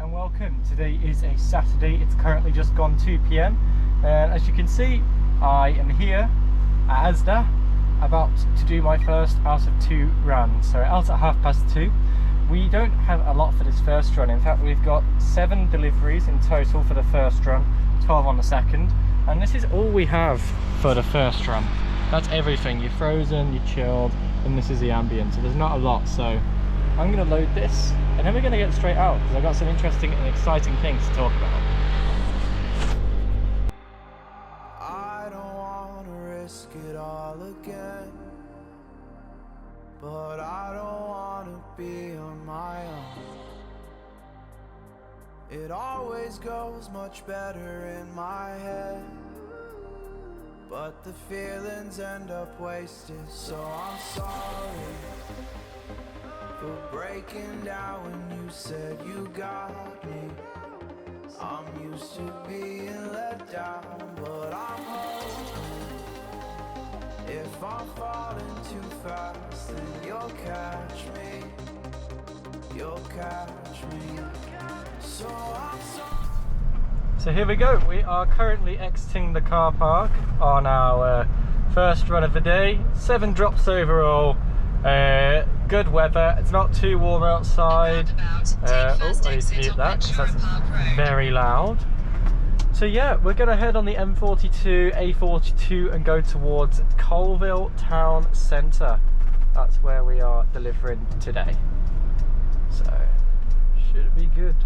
and welcome. Today is a Saturday. It's currently just gone 2 p.m. and as you can see, I am here at ASDA about to do my first out of 2 runs. So out at 2:30. We don't have a lot for this first run. In fact, we've got 7 deliveries in total for the first run, 12 on the second, and this is all we have for the first run. That's everything. You're frozen, you're chilled, and this is the ambient. So there's not a lot. So I'm going to load this and then we're going to get straight out because I've got some interesting and exciting things to talk about. I don't want to risk it all again, but I don't want to be on my own. It always goes much better in my head, but the feelings end up wasted. So I'm sorry for breaking down when you said you got me. I'm used to being let down, but I'm hoping if I'm falling too fast, then you'll catch me. You'll catch me. So I'm sorry. So here we go. We are currently exiting the car park on our first run of the day. 7 drops overall. Good weather. It's not too warm outside. I need to mute that because that's very loud. So yeah, we're going to head on the M42, A42 and go towards Colville Town Centre. That's where we are delivering today. So should be good.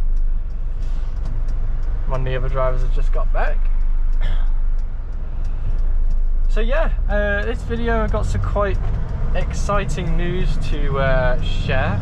One of the other drivers has just got back. So yeah, this video I've got some quite exciting news to share.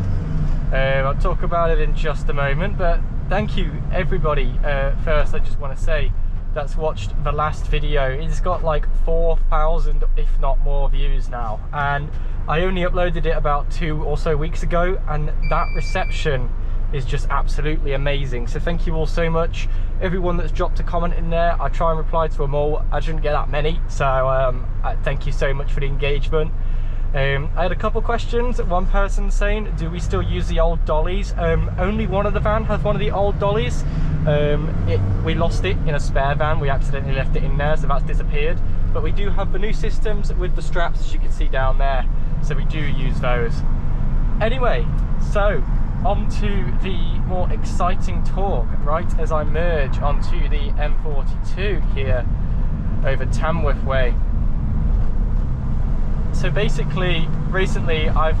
I'll talk about it in just a moment, but thank you everybody. First I just want to say that's watched the last video. It's got like 4,000 if not more views now, and I only uploaded it about 2 or so weeks ago, and that reception is just absolutely amazing. So thank you all so much. Everyone that's dropped a comment in there, I try and reply to them all. I didn't get that many, so thank you so much for the engagement. I had a couple questions. One person saying, do we still use the old dollies? Only one of the van has one of the old dollies. We lost it in a spare van. We accidentally left it in there, so that's disappeared. But we do have the new systems with the straps, as you can see down there. So we do use those. Anyway, so on to the more exciting talk, right as I merge onto the M42 here over Tamworth Way. So basically, recently I've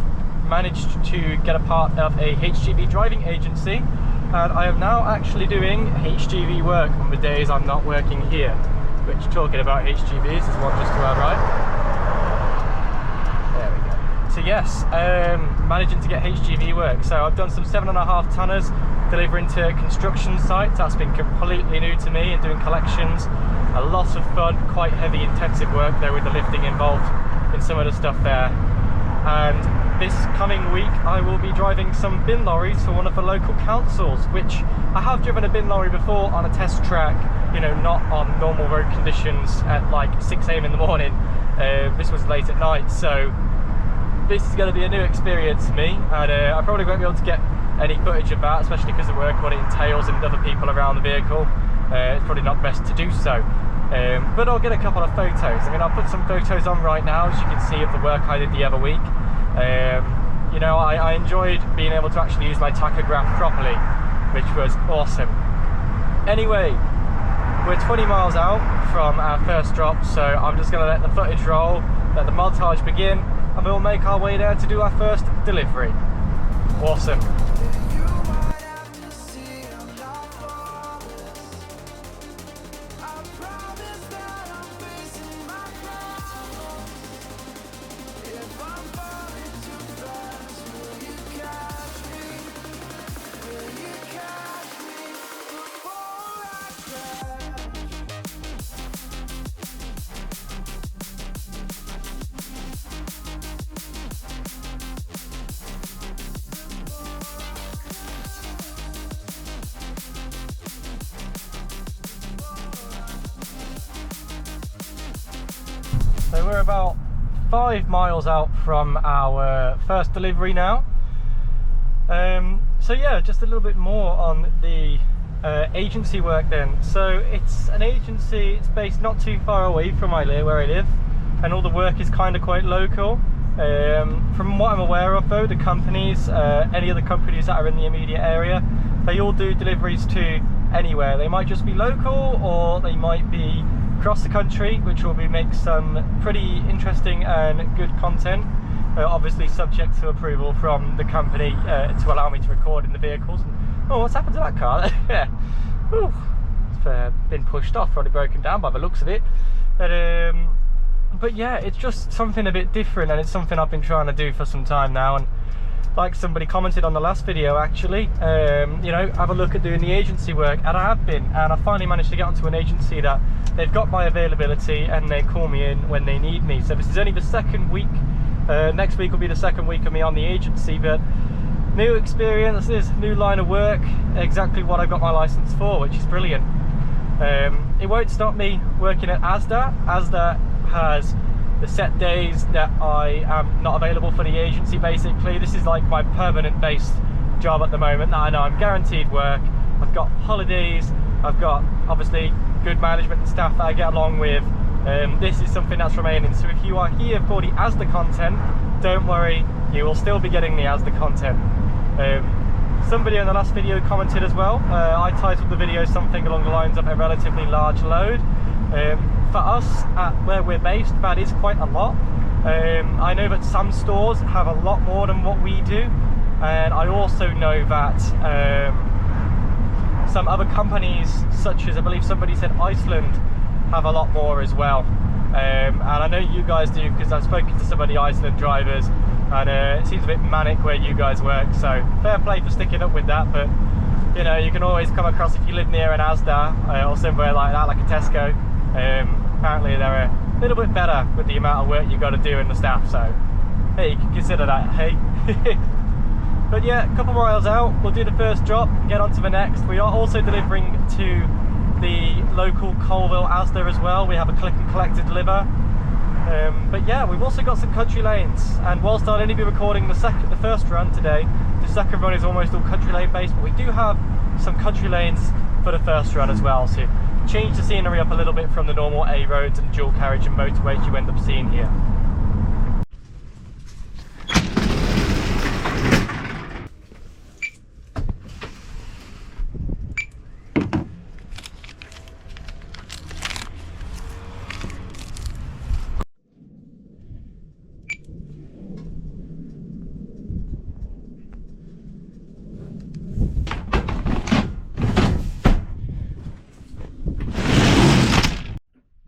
managed to get a part of a HGV driving agency, and I am now actually doing HGV work on the days I'm not working here. Which, talking about HGVs, is one just to our right. There we go. So yes, managing to get HGV work. So I've done some 7.5 tonners delivering to construction sites. That's been completely new to me, and doing collections. A lot of fun, quite heavy, intensive work there with the lifting involved in some of the stuff there. And this coming week I will be driving some bin lorries for one of the local councils, which I have driven a bin lorry before on a test track, you know, not on normal road conditions at like 6 AM in the morning. This was late at night, so this is going to be a new experience for me, and I probably won't be able to get any footage of that, especially because of work, what it entails and other people around the vehicle. It's probably not best to do so. But I'll get a couple of photos. I mean, I'll put some photos on right now, as you can see, of the work I did the other week. You know, I enjoyed being able to actually use my tachograph properly, which was awesome. Anyway, we're 20 miles out from our first drop, so I'm just going to let the footage roll, let the montage begin, and we'll make our way there to do our first delivery. Awesome. So we're about 5 miles out from our first delivery now. So yeah, just a little bit more on the agency work then. So it's an agency, it's based not too far away from where I live, and all the work is kind of quite local. From what I'm aware of though, the companies, any other companies that are in the immediate area, they all do deliveries to anywhere. They might just be local, or they might be across the country, which will make some pretty interesting and good content. Obviously subject to approval from the company to allow me to record in the vehicles. Oh, what's happened to that car? Yeah, it's been pushed off, probably broken down by the looks of it. But yeah, it's just something a bit different, and it's something I've been trying to do for some time now. And like somebody commented on the last video actually, you know, have a look at doing the agency work, and I have been, and I finally managed to get onto an agency that they've got my availability and they call me in when they need me. So this is only the second week. Next week will be the second week of me on the agency, but new experiences, new line of work, exactly what I got my license for, which is brilliant. It won't stop me working at ASDA. ASDA has the set days that I am not available for the agency basically. This is like my permanent based job at the moment. Now I know I'm guaranteed work, I've got holidays, I've got obviously good management and staff that I get along with. This is something that's remaining. So if you are here for the ASDA content, don't worry, you will still be getting the ASDA content. Somebody in the last video commented as well. I titled the video something along the lines of a relatively large load. For us, at where we're based, that is quite a lot. I know that some stores have a lot more than what we do, and I also know that some other companies, such as I believe somebody said Iceland, have a lot more as well. And I know you guys do, because I've spoken to some of the Iceland drivers, and it seems a bit manic where you guys work, so fair play for sticking up with that. But you know, you can always come across, if you live near an ASDA or somewhere like that, like a Tesco, apparently they're a little bit better with the amount of work you got to do in the staff, so hey, you can consider that, hey. But yeah, a couple more miles out, we'll do the first drop, get on to the next. We are also delivering to the local Colville ASDA as well. We have a click and collect to deliver. But yeah, we've also got some country lanes, and whilst I'll only be recording the first run today, the second run is almost all country lane based, but we do have some country lanes for the first run as well, so change the scenery up a little bit from the normal A roads and dual carriage and motorways you end up seeing here.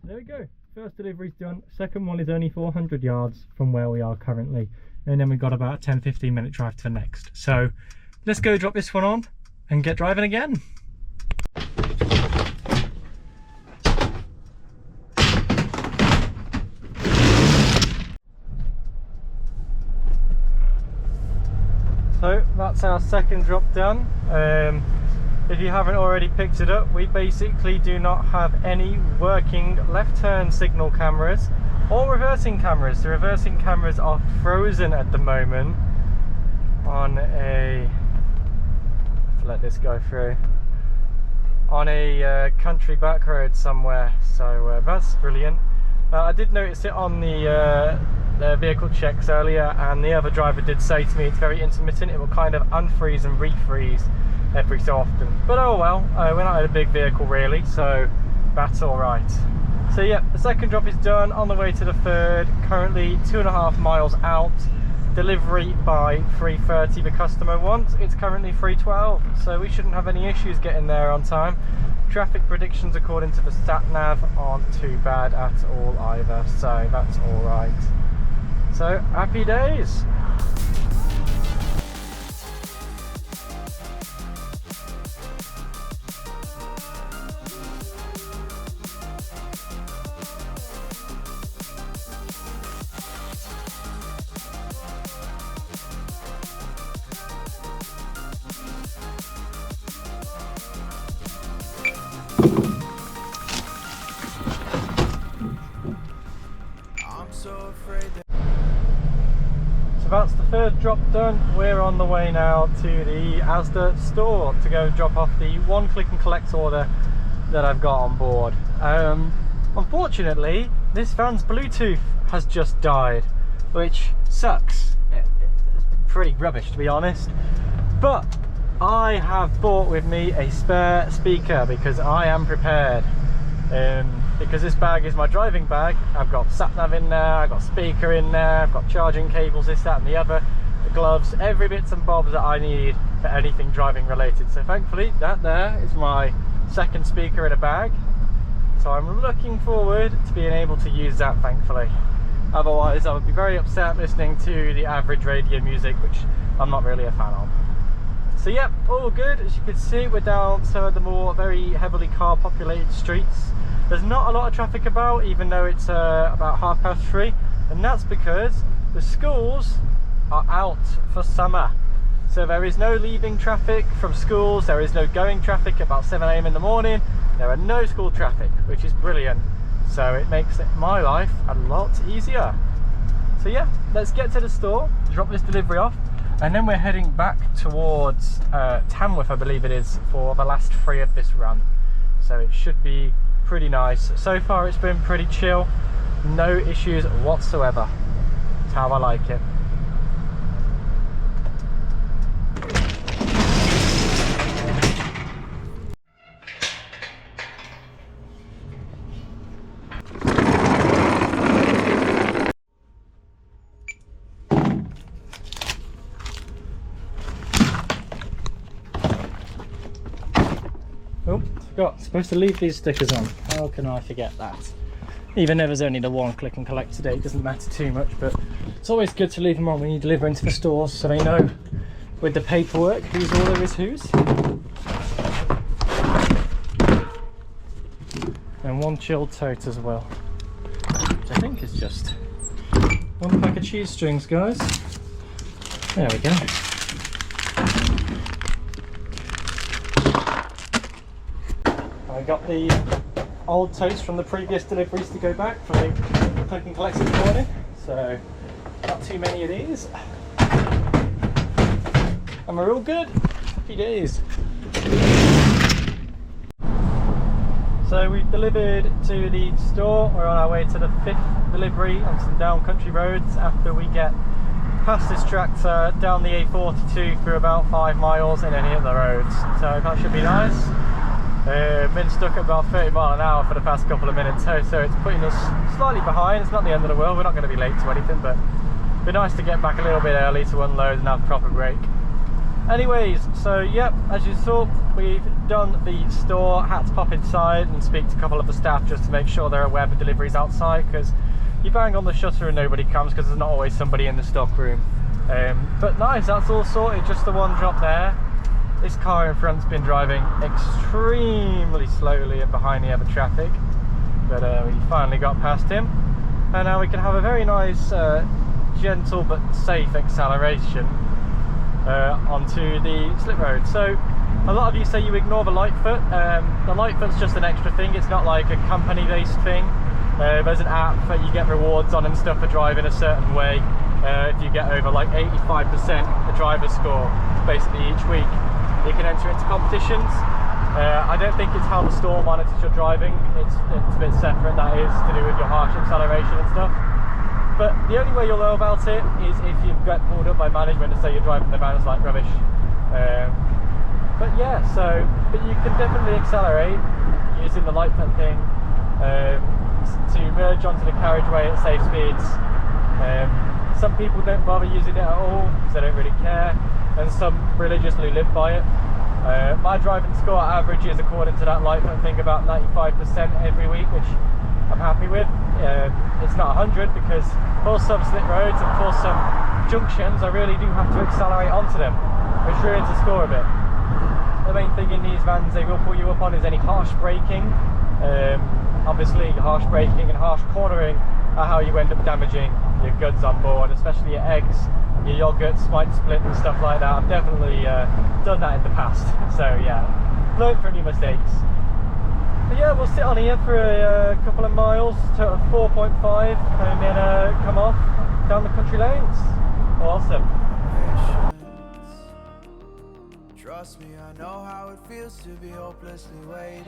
There we go, first delivery's done. Second one is only 400 yards from where we are currently, and then we've got about a 10-15 minute drive to the next. So let's go drop this one on and get driving again. So that's our second drop done. If you haven't already picked it up, we basically do not have any working left turn signal cameras or reversing cameras. The reversing cameras are frozen at the moment on a, let's let this go through, on a country back road somewhere, so that's brilliant. I did notice it on the vehicle checks earlier, and the other driver did say to me it's very intermittent. It will kind of unfreeze and refreeze every so often, but oh well, we're not in a big vehicle really, so that's all right. So yeah, the second drop is done, on the way to the third, currently 2.5 miles out. Delivery by 3:30 the customer wants. It's currently 3:12, so we shouldn't have any issues getting there on time. Traffic predictions according to the sat nav aren't too bad at all either, so that's all right. So happy days. So that's the third drop done, we're on the way now to the ASDA store to go drop off the one click and collect order that I've got on board. Unfortunately, this van's Bluetooth has just died, which sucks. It's pretty rubbish, to be honest. But I have brought with me a spare speaker because I am prepared. Because this bag is my driving bag. I've got sat nav in there, I've got speaker in there, I've got charging cables, this, that and the other, the gloves, every bits and bobs that I need for anything driving related. So thankfully that there is my second speaker in a bag. So I'm looking forward to being able to use that, thankfully. Otherwise I would be very upset listening to the average radio music, which I'm not really a fan of. So yep, all good. As you can see, we're down some of the more very heavily car populated streets. There's not a lot of traffic about, even though it's about 3:30, and that's because the schools are out for summer. So there is no leaving traffic from schools, there is no going traffic about 7 AM in the morning, there are no school traffic, which is brilliant. So it makes my life a lot easier. So yeah, let's get to the store, drop this delivery off, and then we're heading back towards Tamworth, I believe it is, for the last 3 of this run. So it should be pretty nice. So far it's been pretty chill, no issues whatsoever. That's how I like it. Oh, forgot, supposed to leave these stickers on. How can I forget that? Even though there's only the one click and collect today, it doesn't matter too much, but it's always good to leave them on when you deliver into the stores so they know with the paperwork whose order is whose. And one chilled tote as well, which I think is just one pack of cheese strings, guys. There we go. I got the old totes from the previous deliveries to go back from the click and collect this morning, so not too many of these, and we're all good. Happy days. So we've delivered to the store. We're on our way to the 5th delivery on some down country roads after we get past this tractor down the A42 for about 5 miles and then hit the roads, so that should be nice. Been stuck at about 30 miles an hour for the past couple of minutes, so it's putting us slightly behind. It's not the end of the world, we're not going to be late to anything, but it'd be nice to get back a little bit early to unload and have a proper break. Anyways, so yep, as you saw, we've done the store. Had to pop inside and speak to a couple of the staff just to make sure they're aware the delivery's outside, because you bang on the shutter and nobody comes because there's not always somebody in the stock room. But nice, that's all sorted, just the one drop there. This car in front's been driving extremely slowly and behind the other traffic, but we finally got past him, and now we can have a very nice gentle but safe acceleration onto the slip road. So a lot of you say you ignore the light foot. The light foot's just an extra thing, it's not like a company based thing. There's an app that you get rewards on and stuff for driving a certain way. If you get over like 85% the driver score basically each week, you can enter into competitions. I don't think it's how the store monitors your driving, it's a bit separate. That is to do with your harsh acceleration and stuff. But the only way you'll know about it is if you get pulled up by management and say you're driving the vans like rubbish. But yeah, but you can definitely accelerate using the light foot thing to merge onto the carriageway at safe speeds. Some people don't bother using it at all because they don't really care, and some religiously live by it. My driving score averages, according to that light foot thing, about 95% every week, which I'm happy with. It's not 100 because for some slip roads and for some junctions I really do have to accelerate onto them, which ruins the score a bit. The main thing in these vans they will pull you up on is any harsh braking. Obviously harsh braking and harsh cornering are how you end up damaging your goods on board, especially your eggs, your yogurts might split and stuff like that. I've definitely done that in the past, so yeah, learned from your mistakes. But yeah, we'll sit on here for a couple of miles, total of 4.5, and then come off down the country lanes. Awesome. patience. Trust me, I know how it feels to be hopelessly waiting.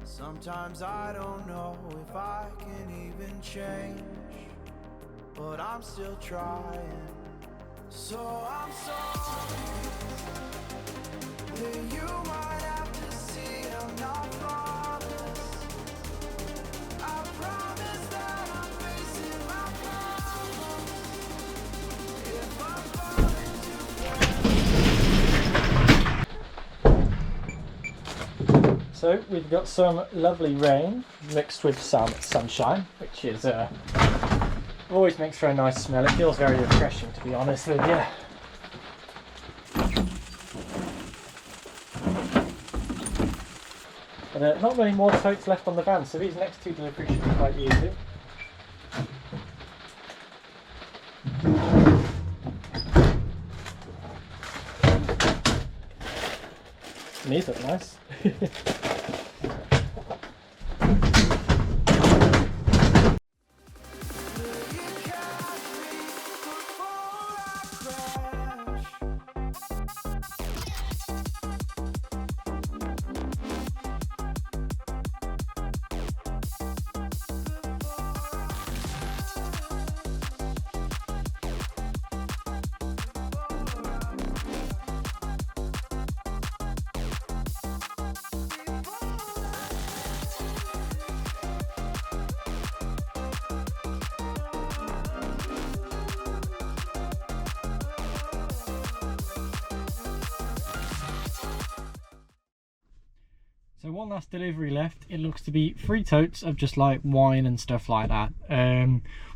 Sometimes I don't know if I can even change, but I'm still trying. So I'm sorry that you might have to see I'm not flawless. I promise that I'm facing my problems. If I'm falling too fast. So we've got some lovely rain mixed with some sunshine, which is always makes for a nice smell. It feels very refreshing, to be honest with you. But not many more totes left on the van, so these next two deliveries should be quite easy. And these look nice. So one last delivery left. It looks to be 3 totes of just like wine and stuff like that.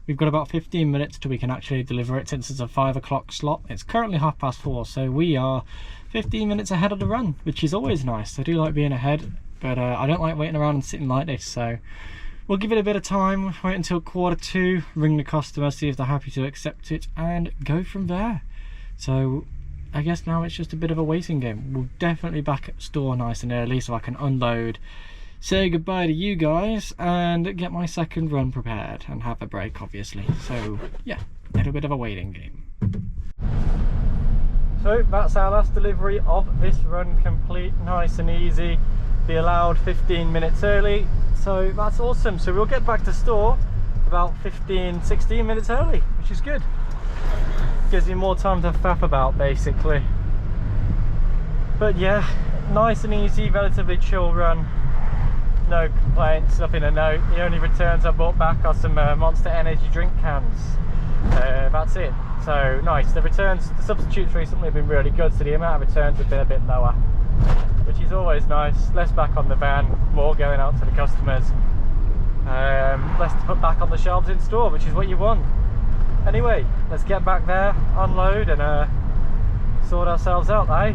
We've got about 15 minutes till we can actually deliver it, since it's a 5 o'clock slot. It's currently 4:30, so we are 15 minutes ahead of the run, which is always nice. I do like being ahead, but I don't like waiting around and sitting like this, so we'll give it a bit of time, wait until 1:45, ring the customer, see if they're happy to accept it, and go from there. So I guess now it's just a bit of a waiting game. We'll definitely back at store nice and early so I can unload, say goodbye to you guys, and get my second run prepared and have a break, obviously. So yeah, a little bit of a waiting game. So that's our last delivery of this run complete, nice and easy. Be allowed 15 minutes early, so that's awesome. So we'll get back to store about 16 minutes early, which is good. Gives you more time to faff about, basically. But yeah, nice and easy, relatively chill run. No complaints, nothing to note. The only returns I bought back are some Monster Energy drink cans. That's it. So nice. The returns, the substitutes recently have been really good, so the amount of returns have been a bit lower, which is always nice. Less back on the van, more going out to the customers. Less to put back on the shelves in store, which is what you want. Anyway, let's get back there, unload, and sort ourselves out, eh?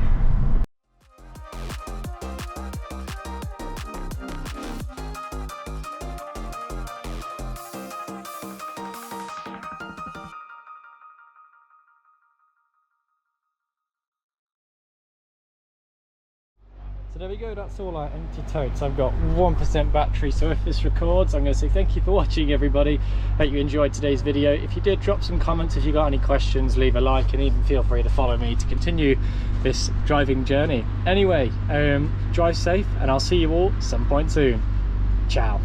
So there we go, that's all our empty totes. I've got 1% battery, so if this records, I'm going to say thank you for watching, everybody. Hope you enjoyed today's video. If you did, drop some comments. If you got any questions, leave a like, and even feel free to follow me to continue this driving journey. Anyway, drive safe, and I'll see you all some point soon. Ciao.